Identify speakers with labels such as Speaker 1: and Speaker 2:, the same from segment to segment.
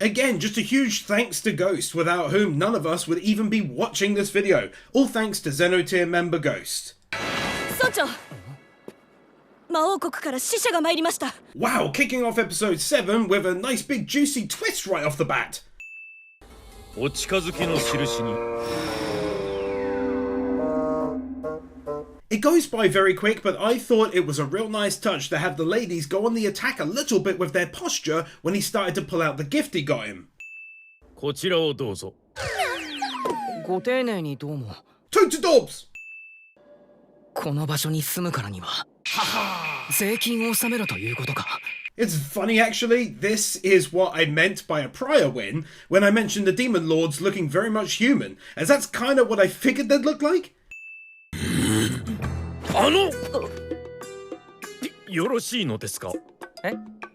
Speaker 1: Again, just a huge thanks to Ghost, without whom none of us would even be watching this video. All thanks to Xenotier member Ghost. Wow, kicking off episode 7 with a nice big juicy twist right off the bat. It goes by very quick, but I thought it was a real nice touch to have the ladies go on the attack a little bit with their posture when he started to pull out the gift he got him. Toad to Dobbs! It's funny actually, this is what I meant by a prior win when I mentioned the Demon Lords looking very much human, as that's kind of what I figured they'd look like.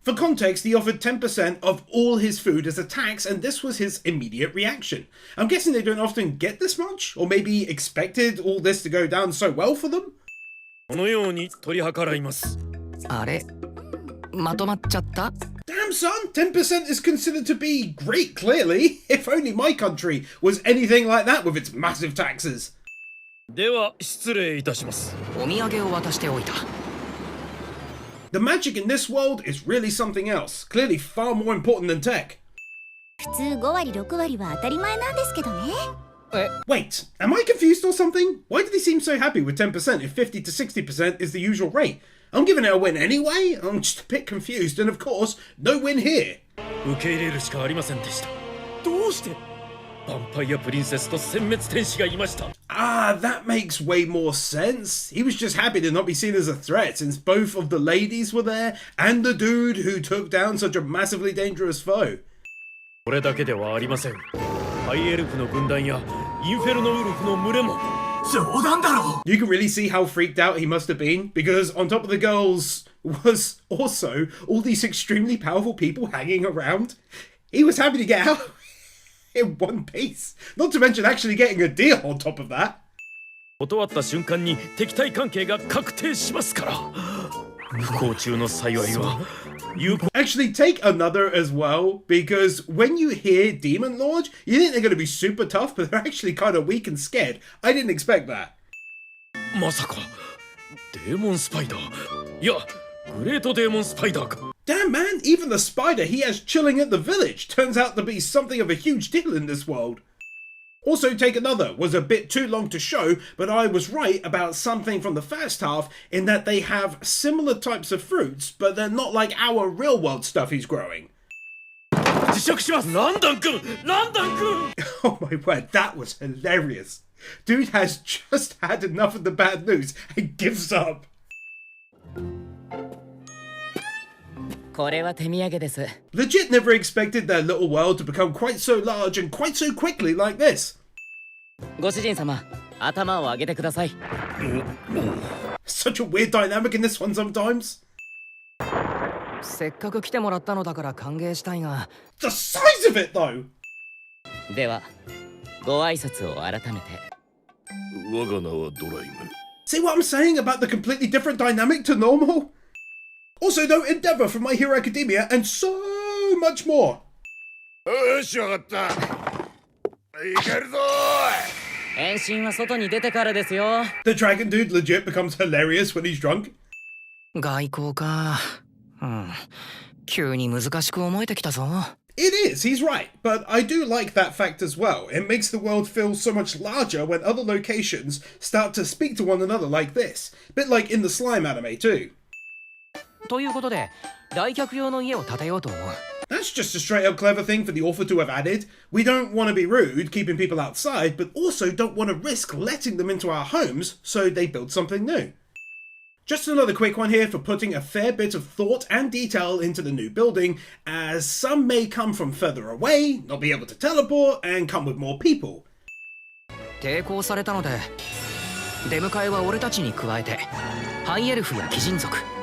Speaker 1: For context, he offered 10% of all his food as a tax, and this was his immediate reaction. I'm guessing they don't often get this much, or maybe expected all this to go down so well for them? Damn son, 10% is considered to be great clearly. If only my country was anything like that with its massive taxes. The magic in this world is really something else, clearly far more important than tech. Wait, am I confused or something? Why did he seem so happy with 10% if 50 to 60% is the usual rate? I'm giving it a win anyway, I'm just a bit confused, and of course, no win here. Ah, that makes way more sense. He was just happy to not be seen as a threat since both of the ladies were there and the dude who took down such a massively dangerous foe. You can really see how freaked out he must have been, because on top of the girls was also all these extremely powerful people hanging around. He was happy to get out in one piece, not to mention actually getting a deal on top of that. Actually, take another as well, because when you hear Demon Lord, you think they're going to be super tough, but they're actually kind of weak and scared. I didn't expect that. Damn man, even the spider he has chilling at the village turns out to be something of a huge deal in this world. Also, take another was a bit too long to show, but I was right about something from the first half in that they have similar types of fruits, but they're not like our real world stuff he's growing. Oh my word, that was hilarious. Dude has just had enough of the bad news and gives up. Legit never expected their little world to become quite so large and quite so quickly like this. Such a weird dynamic in this one sometimes. The size of it though! See what I'm saying about the completely different dynamic to normal? Also though, Endeavor from My Hero Academia, and so much more. The dragon dude legit becomes hilarious when he's drunk. It is, he's right, but I do like that fact as well. It makes the world feel so much larger when other locations start to speak to one another like this. Bit like in the Slime anime too. That's just a straight up clever thing for the author to have added. We don't want to be rude, keeping people outside, but also don't want to risk letting them into our homes, so they build something new. Just another quick one here for putting a fair bit of thought and detail into the new building, as some may come from further away, not be able to teleport, and come with more people.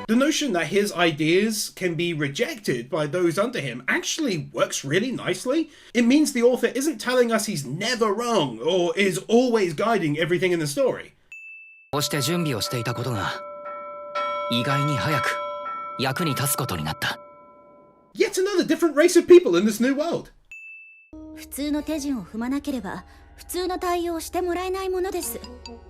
Speaker 1: The notion that his ideas can be rejected by those under him actually works really nicely. It means the author isn't telling us he's never wrong or is always guiding everything in the story. Yet another different race of people in this new world.
Speaker 2: 普通の手順を踏まなければ普通の対応をしてもらえないものです。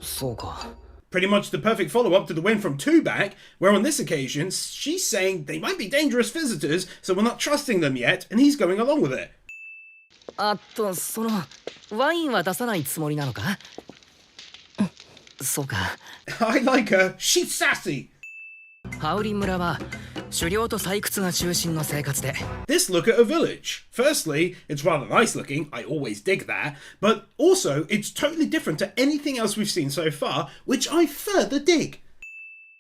Speaker 3: そうか。
Speaker 1: Pretty much the perfect follow-up to the win from 2 back, where on this occasion, she's saying they might be dangerous visitors, so we're not trusting them yet, and he's going along with it.
Speaker 3: そのワインは出さないつもりなのか？そうか。
Speaker 1: I like her. She's sassy.
Speaker 3: ハウリン村は狩猟と採掘が中心の生活で。
Speaker 1: This look at a village. Firstly, it's rather nice looking. I always dig that. But also, it's totally different to anything else we've seen so far, which I further dig.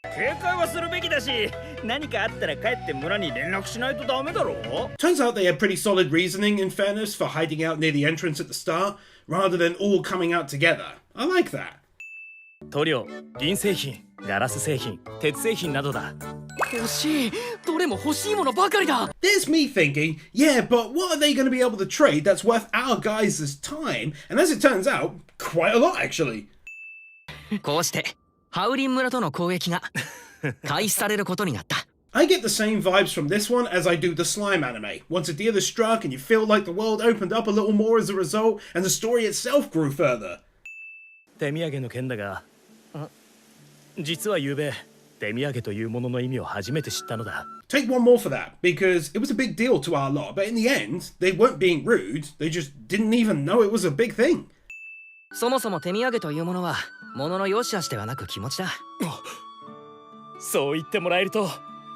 Speaker 4: 警戒はするべきだし、何かあったら帰って村に連絡しないとダメだろう。
Speaker 1: Turns out they had pretty solid reasoning, in fairness, for hiding out near the entrance at the start, rather than all coming out together. I like that.
Speaker 4: 塗料、銀製品、ガラス製品、鉄製品などだ。
Speaker 3: 欲しい。どれも欲しいものばかりだ。
Speaker 1: There's me thinking, yeah, but what are they going to be able to trade that's worth our guys' time? And as it turns out, quite a lot, actually.
Speaker 3: こうしてハウリン村との交易が開始されることになった。
Speaker 1: I get the same vibes from this one as I do the slime anime. Once a deal is struck and you feel like the world opened up a little more as a result, and the story itself grew further.
Speaker 4: 手土産の件だが、実は昨べ手土産というものの意味を初めて知ったのだ。
Speaker 1: Take one more for that, because it was a big deal to our lot, but in the end, they weren't being rude, they just didn't even know it was a big thing.
Speaker 3: そもそも手土産というものはものの良し悪しではなく気持ちだ。
Speaker 4: そう言ってもらえると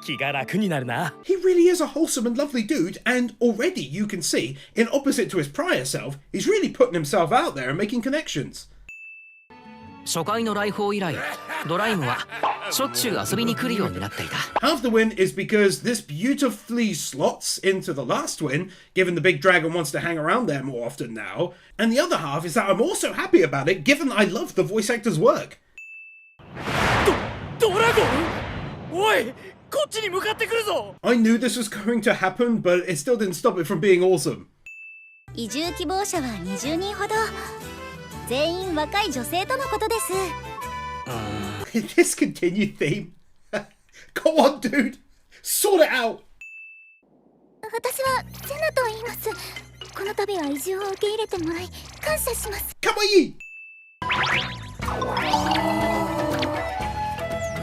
Speaker 4: 気が楽になるな。
Speaker 1: He really is a wholesome and lovely dude, and already you can see, in opposite to his prior self, he's really putting himself out there and making connections.
Speaker 3: 初回の来訪以来、ドライムはしょっちゅう遊びに来るようになっていた。
Speaker 1: Half the win is because this beautifully slots into the last win, given the big dragon wants to hang around there more often now, and the other half is that I'm also happy about it, given I love the voice actor's work.
Speaker 4: ドラゴン？おい、こっちに向かってくるぞ。
Speaker 1: I knew this was going to happen, but it still didn't stop it from being awesome.
Speaker 2: 移住希望者は20人ほど。全員若い女性とのことです。
Speaker 1: This continued theme. Come on, dude. Sort it out.
Speaker 2: 私はセナと言います。この度は移住を受け入れてもらい感謝します。
Speaker 1: Come on, ye.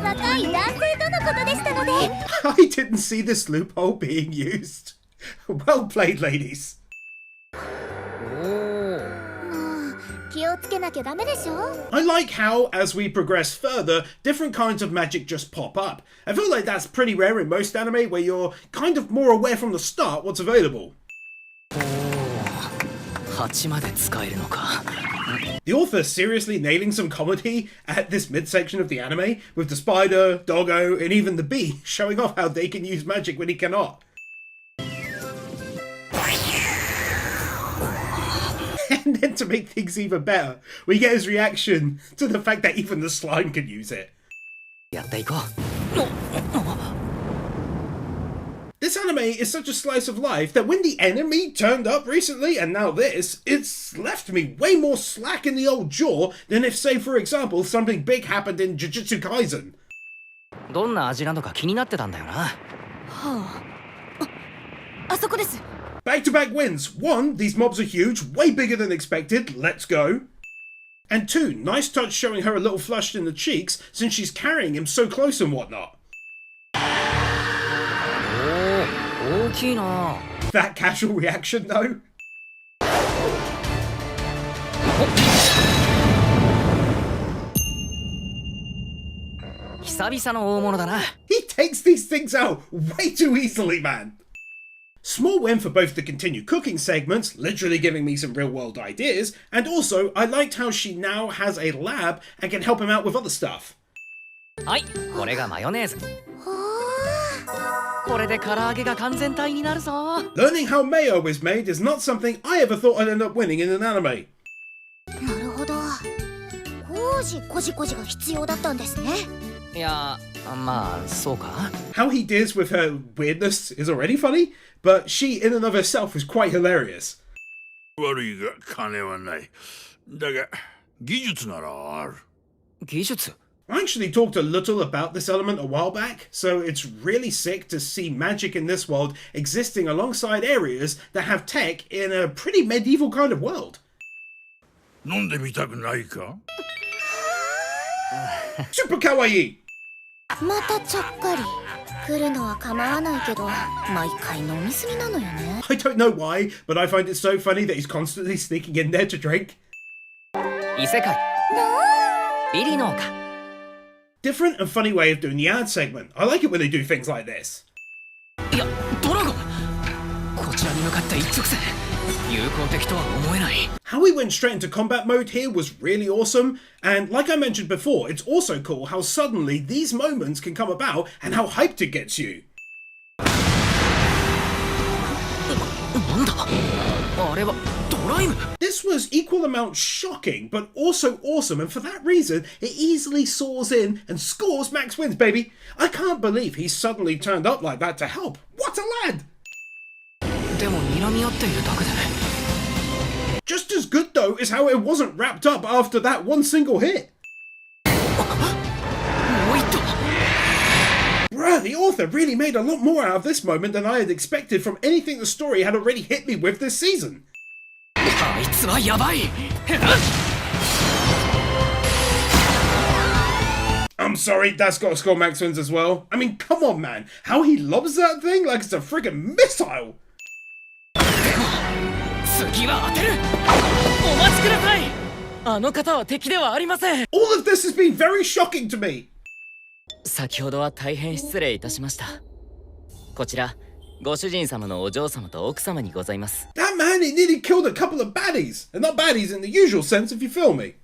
Speaker 2: 若い男性とのことでしたので。
Speaker 1: I didn't see this loophole being used. Well played, ladies.
Speaker 2: 気をつけなきゃダメでしょ。
Speaker 1: I like how, as we progress further, different kinds of magic just pop up. I feel like that's pretty rare in most anime, where you're kind of more aware from the start what's available.
Speaker 3: 8まで使えるのか。
Speaker 1: The author seriously nailing some comedy at this midsection of the anime, with the spider, doggo, and even the bee showing off how they can use magic when he cannot. And then to make things even better, we get his reaction to the fact that even the slime can use it.
Speaker 3: やっていこう。
Speaker 1: This anime is such a slice of life that when the enemy turned up recently, and now this, it's left me way more slack in the old jaw than if, say, for example, something big happened in Jujutsu Kaisen.
Speaker 3: どんな味なのか気になってたんだよな。は
Speaker 2: あそこです。
Speaker 1: Back-to-back wins. 1, these mobs are huge, way bigger than expected, let's go. And 2, nice touch showing her a little flushed in the cheeks since she's carrying him so close and whatnot.
Speaker 3: 大きいな。
Speaker 1: That casual reaction though.
Speaker 3: 久々の大物だな。
Speaker 1: He takes these things out way too easily, man. Small win for both the continued cooking segments, literally giving me some real world ideas, and also I liked how she now has a lab and can help him out with other stuff.
Speaker 3: はい、これがマヨネーズ。これで唐揚げが完全体になるぞ。
Speaker 1: Learning how mayo is made is not something I ever thought I'd end up winning in an anime.
Speaker 2: なるほど。こじこじが必要だったんですね。
Speaker 3: いや、まあそうか。
Speaker 1: How he deals with her weirdness is already funny, but she in and of herself is quite hilarious.
Speaker 5: 悪いが金はない。だが技術ならある。
Speaker 3: 技術？
Speaker 1: I actually talked a little about this element a while back, so it's really sick to see magic in this world existing alongside areas that have tech in a pretty medieval kind of world.
Speaker 5: 飲んでみたくないか
Speaker 1: Super kawaii!
Speaker 2: またちゃっかり来るのは構わないけど毎回飲みすぎなのよね
Speaker 1: I don't know why, but I find it so funny that he's constantly sneaking in there to drink.
Speaker 3: 異世界ビリ農家
Speaker 1: Different and funny way of doing the ad segment. I like it when they do things like this.
Speaker 3: いやドラゴンこちらに向かって一直線友好的とは思えない
Speaker 1: How we went straight into combat mode here was really awesome, and like I mentioned before, it's also cool how suddenly these moments can come about and how hyped it gets you.
Speaker 3: なんだあれはドライム
Speaker 1: This was equal amount shocking, but also awesome, and for that reason, it easily soars in and scores max wins, baby. I can't believe he suddenly turned up like that to help. What a lad!
Speaker 3: でも睨み合っているだけで
Speaker 1: Just as good though is how it wasn't wrapped up after that one single hit.
Speaker 3: もう一頭
Speaker 1: Bruh, the author really made a lot more out of this moment than I had expected from anything the story had already hit me with this season.
Speaker 3: あいつはやばい
Speaker 1: I'm sorry, that's got to score max wins as well. I mean, come on, man. How he lobs that thing like it's a friggin' missile.
Speaker 3: 次は当てるお待ちくださいあの方は敵ではありません
Speaker 1: All of this has been very shocking to me.
Speaker 3: 先ほどは大変失礼いたしましたこちらご主人様のお嬢様と奥様にございます
Speaker 1: That man, he nearly killed a couple of baddies. And not baddies in the usual sense, if you feel me.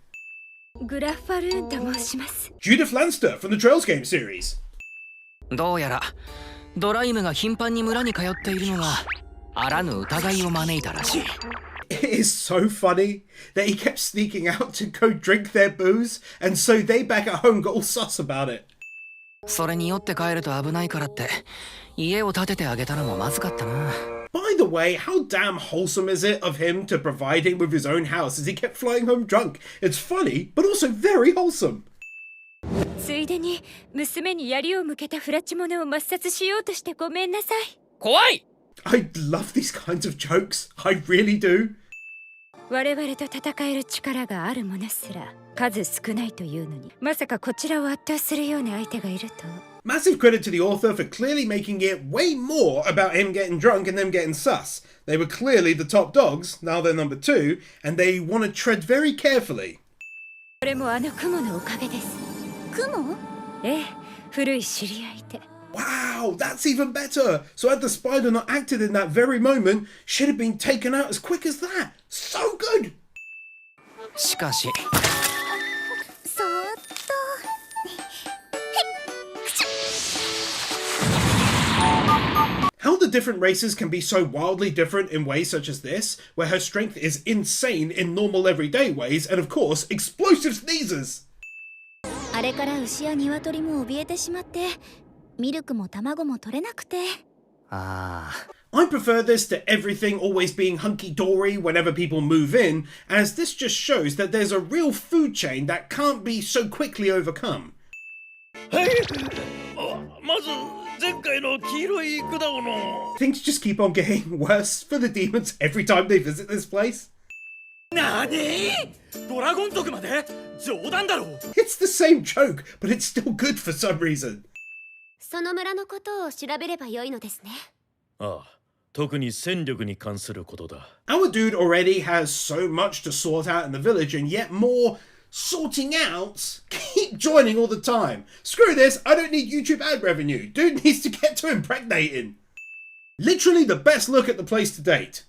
Speaker 2: グラファルーンと申します
Speaker 1: Judith Lanster from the Trails game series.
Speaker 3: どうやらドライムが頻繁に村に通っているのがあらぬ疑いを招いたらしい
Speaker 1: It is so funny that he kept sneaking out to go drink their booze, and so they back at home got all sus about it.
Speaker 3: それに酔って帰ると危ないからって家を建ててあげたのもまずかったな
Speaker 1: By the way, how damn wholesome is it of him to provide him with his own house as he kept flying home drunk? It's funny, but also very wholesome.
Speaker 2: ついでに娘に槍を向けたフラチモネを抹殺しようとしてごめんなさい
Speaker 3: 怖い
Speaker 1: I love these kinds of jokes. I really do.
Speaker 2: 我々と戦える力がある者すら数少ないというのにまさかこちらを圧倒するような相手がいると
Speaker 1: Massive credit to the author for clearly making it way more about him getting drunk and them getting sus. They were clearly the top dogs, now they're number 2, and they want to tread very carefully.
Speaker 2: これもあの雲のおかげです雲ええ古い知り合いで
Speaker 1: Wow, that's even better. So had the spider not acted in that very moment, she'd have been taken out as quick as that. So good.
Speaker 3: しかし
Speaker 2: そーっと
Speaker 1: How the different races can be so wildly different in ways such as this, where her strength is insane in normal everyday ways, and of course, explosive sneezes.
Speaker 2: あれから牛や鶏も怯えてしまってミルクも卵も取れなくて
Speaker 3: ああ
Speaker 1: I prefer this to everything always being hunky-dory whenever people move in, as this just shows that there's a real food chain that can't be so quickly overcome.
Speaker 5: はいまず前回の黄色い果物
Speaker 1: Things just keep on getting worse for the demons every time they visit this place.
Speaker 4: なにドラゴン族まで冗談だろ
Speaker 1: It's the same joke, but it's still good for some reason.
Speaker 2: その村のことを調べればよいのですね
Speaker 4: ああ特に戦力に関することだ
Speaker 1: Our dude already has so much to sort out in the village, and yet more sorting out keep joining all the time. Screw this, I don't need YouTube ad revenue. Dude needs to get to impregnating. Literally the best look at the place to date.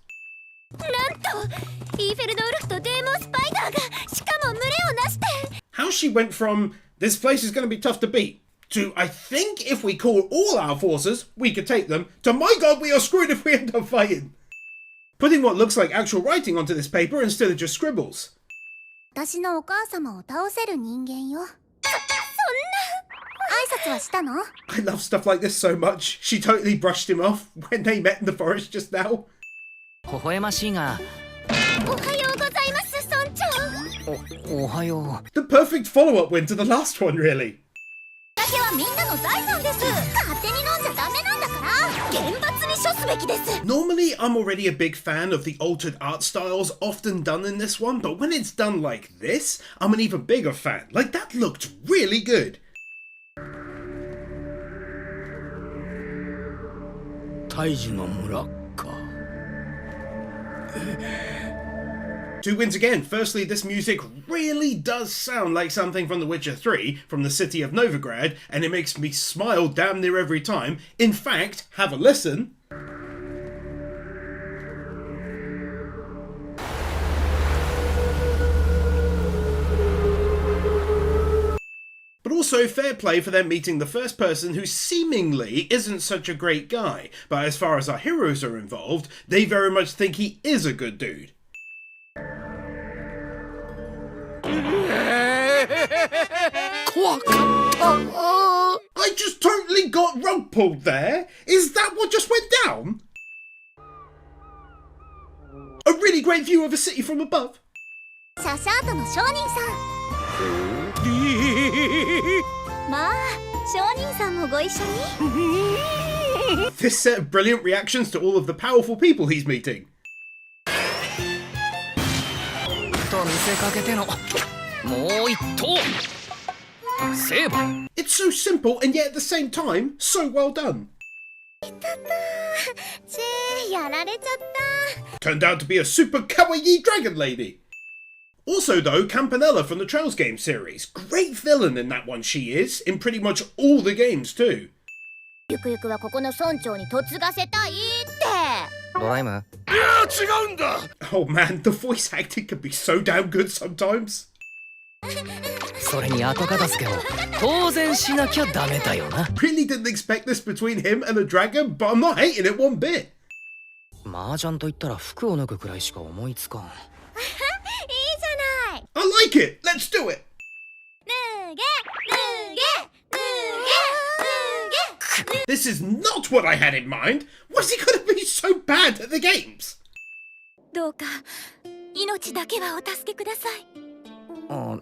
Speaker 2: なんとイーフェルドウルフとデーモンスパイダーがしかも群れをなして
Speaker 1: How she went from this place is going to be tough to beat to I think if we call all our forces we could take them to my god we are screwed if we end up fighting. Putting what looks like actual writing onto this paper instead of just scribbles.
Speaker 2: 私のお母様を倒せる人間よそんな挨拶はしたの
Speaker 1: I love stuff like this so much. She totally brushed him off when they met in the forest just now.
Speaker 3: 微笑ましいが
Speaker 2: おはようございます村長
Speaker 4: おはよ
Speaker 1: The perfect follow-up win to the last one, really.
Speaker 2: 酒はみんなの財産です。勝手に飲んじゃダメなんだから厳罰に処すべきです。
Speaker 1: Normally, I'm already a big fan of the altered art styles often done in this one, but when it's done like this, I'm an even bigger fan. Like, that looked really good.
Speaker 5: 胎児の村か。
Speaker 1: 2 wins again. Firstly, this music really does sound like something from The Witcher 3, from the city of Novigrad, and it makes me smile damn near every time. In fact, have a listen. But also fair play for them meeting the first person who seemingly isn't such a great guy, but as far as our heroes are involved, they very much think he is a good dude. I just totally got rug pulled there. Is that what just went down? A really great view of a city from above.
Speaker 2: シャシャートの商人さん。まあ、商人さんもご一緒に。
Speaker 1: This set of brilliant reactions to all of the powerful people he's meeting.
Speaker 4: と見せかけてのもう一投セーブ
Speaker 1: It's so simple and yet at the same time, so well done.
Speaker 2: チェーやられちゃった。
Speaker 1: Turned out to be a super kawaii dragon lady. Also though, Campanella from the Trails game series. Great villain in that one she is, in pretty much all the games too.
Speaker 2: ゆくゆくはここの村長に嫁がせたいって。
Speaker 4: ドライム
Speaker 5: いや違うんだ。
Speaker 1: Oh man, the voice acting can be so damn good sometimes.
Speaker 4: それに後片付けを当然しなきゃダメだよな
Speaker 1: Really didn't expect this between him and a dragon, but I'm not hating it one bit.
Speaker 4: 麻雀と言ったら服を脱ぐくらいしか思いつかん
Speaker 2: いいじゃない。
Speaker 1: I like it, let's do it.
Speaker 2: 脱げ脱げ脱げ脱げ。
Speaker 1: This is not what I had in mind. Was he gonna be so bad at the games?
Speaker 2: どうか命だけはお助けください。
Speaker 4: あ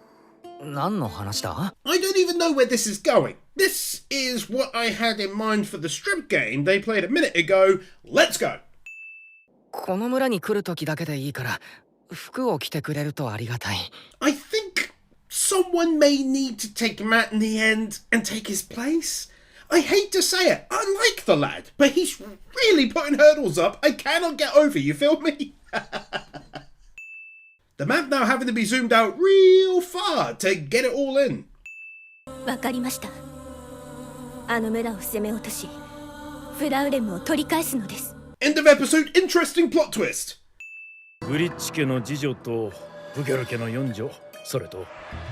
Speaker 4: 何の話だ
Speaker 1: I don't even know where this is going. This is what I had in mind for the strip game they played a minute ago. Let's go.
Speaker 4: この村に来る時だけでいいから服を着てくれるとありがたい
Speaker 1: I think someone may need to take Matt in the end and take his place. I hate to say it, I like the lad, but he's really putting hurdles up I cannot get over, you feel me? The map now having to be zoomed out real far to get it all in.
Speaker 2: わかりました。あの村を攻め落とし、フラウレムを取り返すのです。
Speaker 1: End of episode, interesting plot twist.
Speaker 5: グリッチ家の次女とブゲル家の四女、それと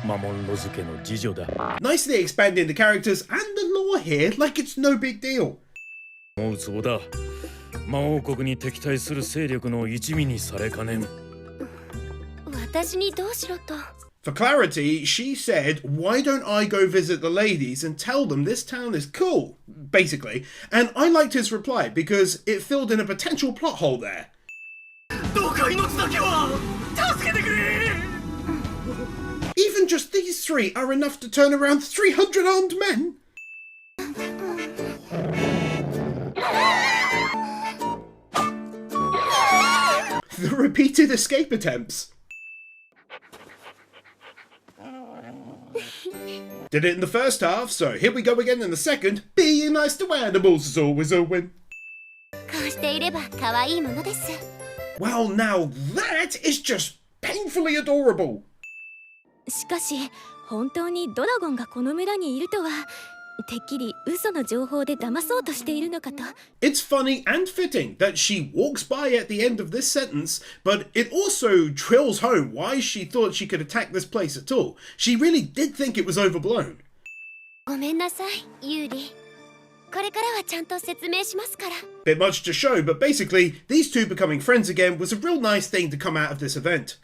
Speaker 5: マモンロズ家の次女だ。
Speaker 1: Nicely expanding the characters and the lore here like it's no big deal.
Speaker 5: 思うつぼだ。魔王国に敵対する勢力の一味にされかねん。
Speaker 2: 私にどうしろと。
Speaker 1: For clarity, she said, why don't I go visit the ladies and tell them this town is cool, basically. And I liked his reply because it filled in a potential plot hole there.
Speaker 5: どうか命だけは助けてくれ。
Speaker 1: Even just these three are enough to turn around 300 armed men. The repeated escape attempts. Did it in the first half, so here we go again in the second. Being nice to animals is always a win.
Speaker 2: こうしていれば可愛いものです。
Speaker 1: Well, now that is just painfully adorable.
Speaker 2: しかし本当にドラゴンがこの村にいるとは、てっきり嘘の情報で騙そうとしているのかと。
Speaker 1: It's funny and fitting that she walks by at the end of this sentence, but it also drills home why she thought she could attack this place at all. She really did think it was overblown.
Speaker 2: ごめんなさい、ユーリ。これからはちゃんと説明しますから。
Speaker 1: Bit much to show, but basically, these two becoming friends again was a real nice thing to come out of this event.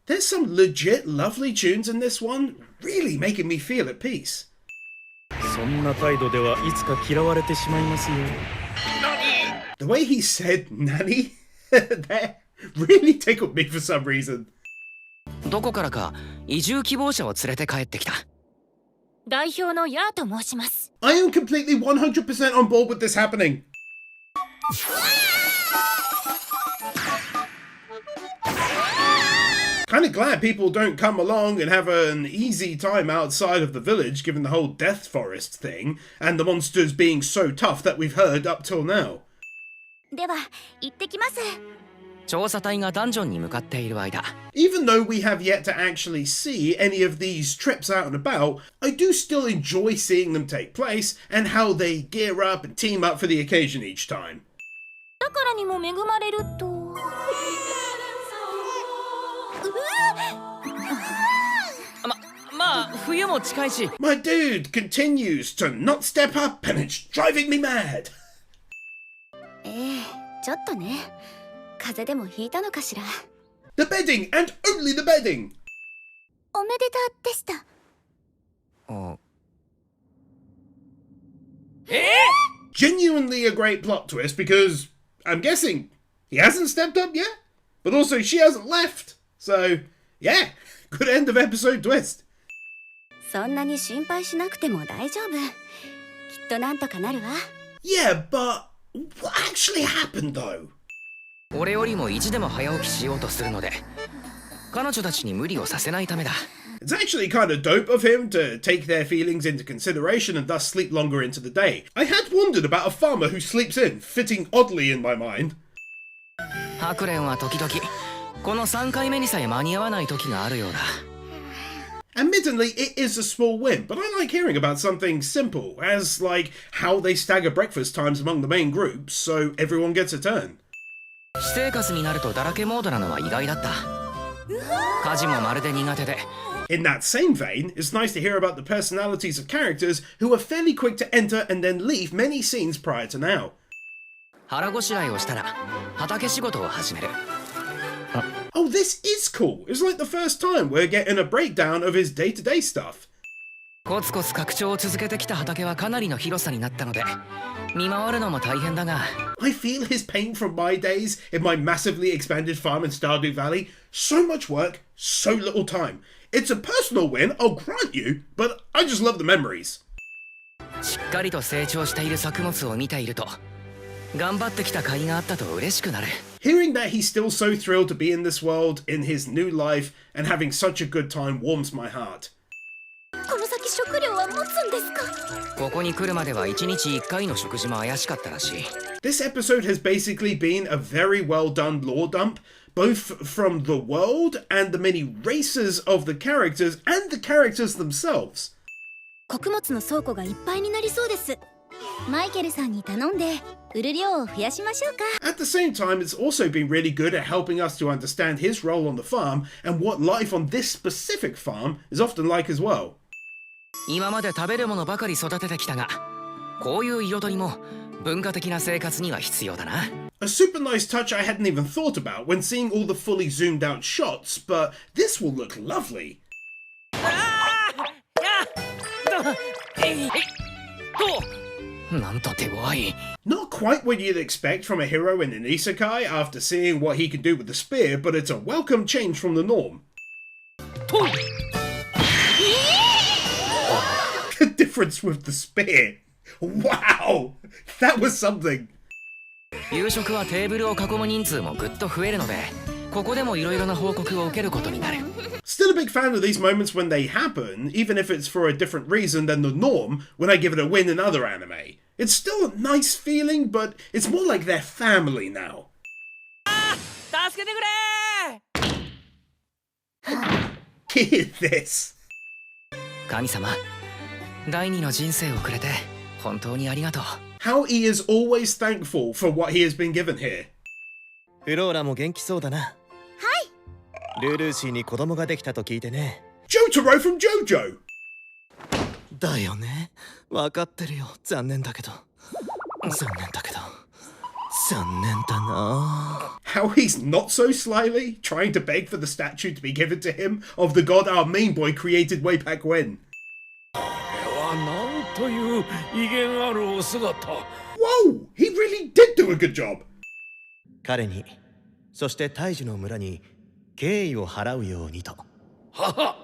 Speaker 1: There's some legit lovely tunes in this one, really making me feel at peace.
Speaker 5: そんな態度ではいつか嫌われてしまいますよ。
Speaker 1: The way he said nanny, that really tickled me for some reason.
Speaker 3: どこからか移住希望者を連れて帰ってきた。
Speaker 2: 代表のヤーと申します。
Speaker 1: I am completely 100% on board with this happening. Kind of glad people don't come along and have an easy time outside of the village given the whole death forest thing and the monsters being so tough that we've heard up till now.
Speaker 2: では、行ってきます。
Speaker 3: 調査隊がダンジョンに向かっている間、
Speaker 1: Even though we have yet to actually see any of these trips out and about, I do still enjoy seeing them take place and how they gear up and team up for the occasion each time.
Speaker 2: だからにも恵まれると。
Speaker 3: まあ冬も近いし。
Speaker 1: My dude continues to not step up and it's driving me mad.
Speaker 2: ちょっとね。風邪でもひいたのかしら。
Speaker 1: The bedding and only the bedding.
Speaker 2: おめでたでした。
Speaker 1: Genuinely a great plot twist because I'm guessing he hasn't stepped up yet, but also she hasn't left. So, yeah, good end of episode twist.
Speaker 2: そんなに心配しなくても大丈夫。きっとなんとかなるわ。
Speaker 1: Yeah, but what actually happened though?
Speaker 3: 俺よりも1でも早起きしようとするので、彼女たちに無理をさせないためだ。
Speaker 1: It's actually kind of dope of him to take their feelings into consideration and thus sleep longer into the day. I had wondered about a farmer who sleeps in, fitting oddly in my mind.
Speaker 3: ハクレンは時々この3回目にさえ間に合わない時があるようだ。
Speaker 1: Admittedly, it is a small win, but I like hearing about something simple, as like how they stagger breakfast times among the main groups so everyone gets a turn.
Speaker 3: 私生活になるとだらけモードなのは意外だった。家事もまるで苦手で。
Speaker 1: In that same vein, it's nice to hear about the personalities of characters who are fairly quick to enter and then leave many scenes prior to now.
Speaker 3: 腹ごしらえをしたら畑仕事を始める。
Speaker 1: Oh, this is cool. It's like the first time we're getting a breakdown of his day-to-day stuff.
Speaker 3: コツコツ拡張を続けてきた畑はかなりの広さになったので、見回るのも大変だが。
Speaker 1: I feel his pain from my days in my massively expanded farm in Stardew Valley. So much work, so little time. It's a personal win, I'll grant you, but I just love the memories.
Speaker 3: しっかりと成長している作物を見ていると、頑張ってきた甲斐があったと嬉しくなる。
Speaker 1: Hearing that he's still so thrilled to be in this world, in his new life, and having such a good time warms my heart.
Speaker 2: この先食料は持つんですか？
Speaker 3: ここに来るまでは1日1回の食事も怪しかったらしい。
Speaker 1: This episode has basically been a very well done lore dump, both from the world and the many races of the characters and the characters themselves.
Speaker 2: 穀物の倉庫がいっぱいになりそうです。マイケルさんに頼んで売る量を増やしましょうか。
Speaker 1: At the same time, it's also been really good at helping us to understand his role on the farm and what life on this specific farm is often like as well.
Speaker 3: 今まで食べるものばかり育ててきたが、こういう彩りも文化的な生活には必要だな。
Speaker 1: A super nice touch I hadn't even thought about when seeing all the fully zoomed out shots, but this will look lovely.
Speaker 3: なんと手強い。
Speaker 1: Not quite what you'd expect from a hero in an isekai after seeing what he can do with the spear, but it's a welcome change from the norm. The difference with the spear. Wow! That was something.
Speaker 3: 夕食はテーブルを囲む人数もぐっと増えるので、ここでもいろいろな報告を受けることになる。
Speaker 1: Still a big fan of these moments when they happen, even if it's for a different reason than the norm when I give it a win in other anime. It's still a nice feeling, but it's more like they're family now.
Speaker 3: 助けてくれ
Speaker 1: Hear this.
Speaker 3: 神様、第二の人生をくれて本当にありがとう。
Speaker 1: How he is always thankful for what he has been given here.
Speaker 6: フローラも元気そうだな。はい。ルールーシーに子供ができたと聞いてね。
Speaker 1: Jotaro from JoJo!
Speaker 6: だよね。わかってるよ。残念だけど。残念だけど。残念だな。
Speaker 1: How he's not so slyly trying to beg for the statue to be given to him of the god our main boy created way back when.
Speaker 5: これはなんという威厳あるお姿。
Speaker 1: Whoa! He really did do a good job!
Speaker 6: 彼にそして大樹の村に敬意を払うようにと。
Speaker 5: はは。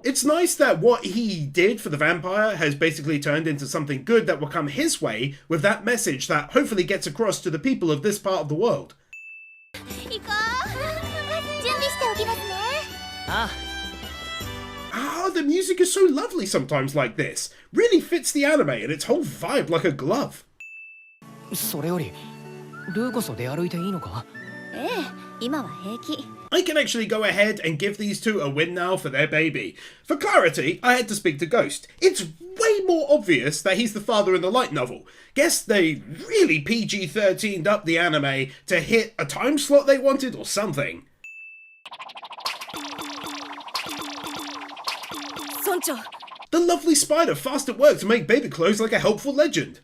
Speaker 1: It's nice that what he did for the vampire has basically turned into something good that will come his way with that message that hopefully gets across to the people of this part of the world.
Speaker 2: 行こう準備しておきますね
Speaker 3: あ
Speaker 1: Ah, the music is so lovely sometimes like this. Really fits the anime and its whole vibe like a glove.
Speaker 7: それよりルーこそ出歩いていいのか？
Speaker 2: ええ今は平気
Speaker 1: I can actually go ahead and give these two a win now for their baby. For clarity, I had to speak to Ghost. It's way more obvious that he's the father in the light novel. Guess they really PG-13'd up the anime to hit a time slot they wanted or something.
Speaker 2: 村長
Speaker 1: The lovely spider fast at work to make baby clothes like a helpful legend.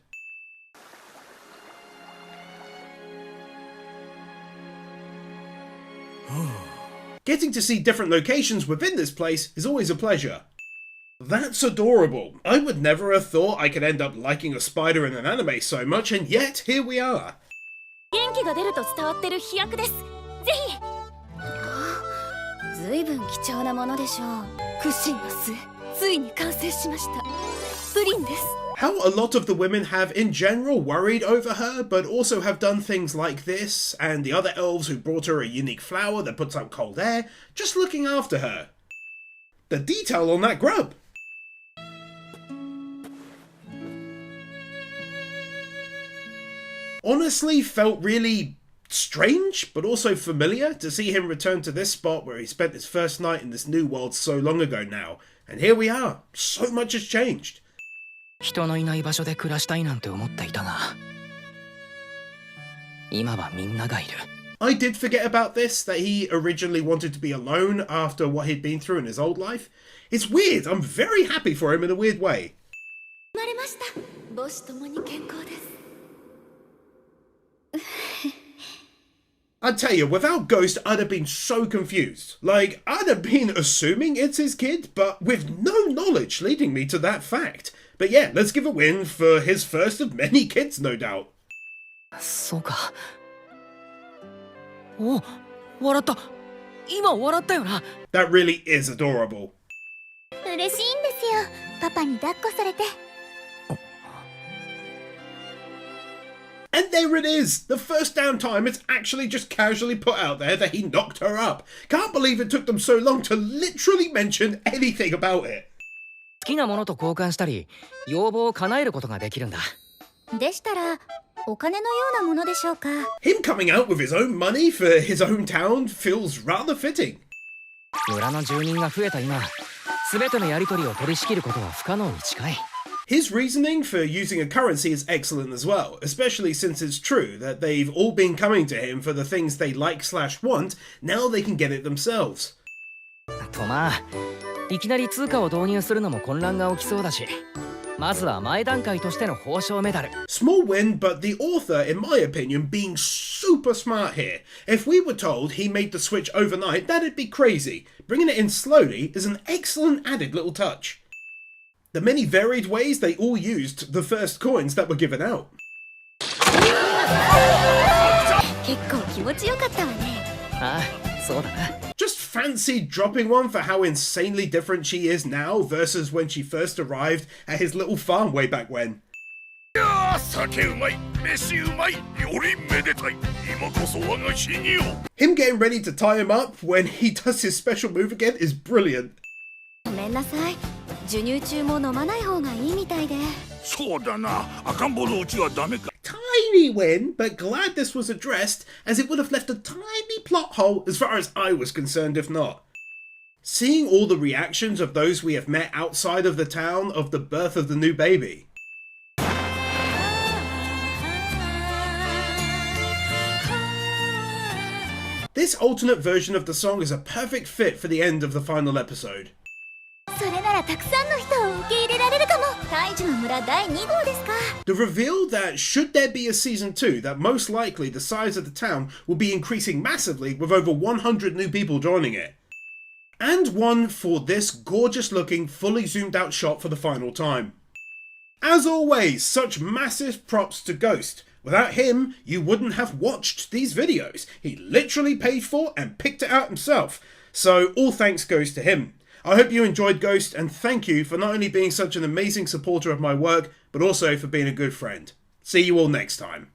Speaker 1: Getting to see different locations within this place is always a pleasure. That's adorable. I would never have thought I could end up liking a spider in an anime so much, and yet here we are.
Speaker 2: 元気が出ると伝わってる飛躍ですぜひずいぶん貴重なものでしょう苦心の末ついに完成しましたプリンです
Speaker 1: How a lot of the women have in general worried over her, but also have done things like this, and the other elves who brought her a unique flower that puts out cold air, just looking after her. The detail on that grub! Honestly felt really strange, but also familiar to see him return to this spot where he spent his first night in this new world so long ago now. And here we are. So much has changed.
Speaker 7: 人のいない場所で暮らしたいなんて思っていたが今はみんながいる
Speaker 1: I did forget about this, that he originally wanted to be alone after what he'd been through in his old life. It's weird, I'm very happy for him in a weird way.
Speaker 2: 生まれました母子ともに健康です
Speaker 1: I'd tell you, without Ghost, I'd have been so confused. Like, I'd have been assuming it's his kid, but with no knowledge leading me to that fact. But yeah, let's give a win for his first of many kids, no doubt.
Speaker 7: そうかお笑った今笑ったよな
Speaker 1: That really is adorable.
Speaker 2: 嬉しいんですよパパに抱っこされて
Speaker 1: And there it is! The first damn time it's actually just casually put out there that he knocked her up. Can't believe it took them so long to literally mention anything about it.
Speaker 7: 好きなものと交換したり要望を叶えることができるんだ
Speaker 2: でしたらお金のようなものでしょうか
Speaker 1: Him coming out with his own money for his own town feels rather fitting.
Speaker 7: 村の住人が増えた今全てのやり取りを取り仕切ることは不可能に近い
Speaker 1: His reasoning for using a currency is excellent as well, especially since it's true that they've all been coming to him for the things they like/want, now they can get it themselves.
Speaker 7: とまあいきなり通貨を導入するのも混乱が起きそうだしまずは前段階としての報奨メダル
Speaker 1: Small win, but the author, in my opinion, being super smart here. If we were told he made the switch overnight, that'd be crazy. Bringing it in slowly is an excellent added little touch. The many varied ways they all used the first coins that were given out.
Speaker 2: 結構気持ちよかったわね
Speaker 7: ああそうだな
Speaker 1: Just fancy dropping one for how insanely different she is now versus when she first arrived at his little farm way back when.
Speaker 5: いやー酒うまい飯うまいよりめでたい今こそ我が日にを
Speaker 1: Him getting ready to tie him up when he does his special move again is brilliant.
Speaker 2: ごめんなさい授乳中も飲まない方がいいみたいで
Speaker 5: そうだな赤ん坊のうちはダメか
Speaker 1: Tiny win, but glad this was addressed, as it would have left a tiny plot hole as far as I was concerned if not. Seeing all the reactions of those we have met outside of the town of the birth of the new baby. This alternate version of the song is a perfect fit for the end of the final episode.
Speaker 2: それならたくさんの人を受け入れられるかも大樹の村第2号ですか
Speaker 1: The reveal that should there be a season 2, that most likely the size of the town will be increasing massively with over 100 new people joining it. And one for this gorgeous looking, fully zoomed out shot for the final time. As always, such massive props to Ghost. Without him, you wouldn't have watched these videos. He literally paid for and picked it out himself. So all thanks goes to him. I hope you enjoyed Ghost, and thank you for not only being such an amazing supporter of my work, but also for being a good friend. See you all next time.